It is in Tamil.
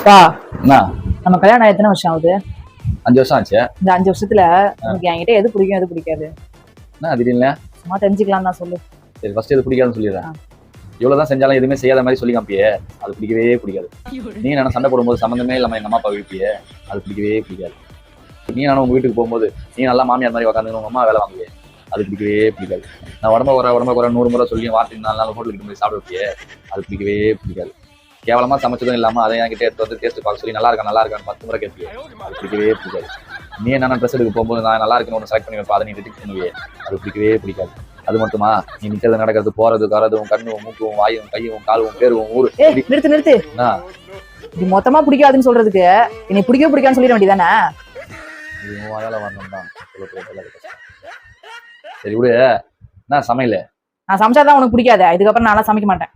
பா என்ன நம்ம கல்யாணம் எத்தனை வருஷம் ஆகுது? 5 வருஷம் ஆச்சு. இந்த 5 வருஷத்துல எனக்கு என்கிட்ட எது பிடிக்கும் எது பிடிக்காது என்ன திடீர்னு? சும்மா தெரிஞ்சுக்கலாம் தான் சொல்லு. சரி ஃபர்ஸ்ட் எது பிடிக்காதுன்னு சொல்லிடுறேன். இவ்வளவுதான் செஞ்சாலும் எதுவுமே செய்யாத மாதிரி சொல்லி காமிப்பியே, அது பிடிக்கவே பிடிக்காது. நீங்க நானும் சண்டை போடும்போது சம்மந்தமே இல்லாம எங்க அம்மா அப்பா இழுப்பியே, அது பிடிக்கவே பிடிக்காது. நீ நானும் உங்க வீட்டுக்கு போகும்போது நீ நல்லா மாமியார் மாதிரி உட்காந்து உங்க அம்மா வேலை வாங்குவே, அது பிடிக்கவே பிடிக்காது. நான் உடம்ப குறை 100 முறை சொல்லி வாரத்துக்கு 4 நாள் ஹோட்டலுக்கு போய் சாப்பிட வைப்பியே, அது பிடிக்கவே பிடிக்காது. கேவலமா சமைச்சதும் இல்லாம அதை என்கிட்ட எடுத்து வந்து டேஸ்ட் பார்க்க சொல்லி நல்லா இருக்கான்னு 10 முறை கேட்பியே, அது பிடிக்கவே பிடிக்காது. நீ என்ன ட்ரெஸ் எடுக்க போகும்போது நான் நல்லா இருக்குன்னு ஒன்று செலக்ட் பண்ணி வைப்பா, அதை நீ ரிஜெக்ட் பண்ணுவியே, அது பிடிக்கவே பிடிக்காது. அது மட்டுமா, நீ நிக்கிறது நடக்கிறது போறது வரது உன் கண்ணு மூக்கு வாயும் கையும் காலும் பேரு ஊரு. நிறுத்து இது மொத்தமா பிடிக்காதுன்னு சொல்றதுக்கு என்னை பிடிக்கவே பிடிக்காதுன்னு சொல்லிட வேண்டியதானே? இது வாயால வரணும் தான். சரி விடு, என்ன சமையல்? நான் சமைச்சாதான் உனக்கு பிடிக்காது. இதுக்கப்புறம் நான் சமைக்க மாட்டேன்.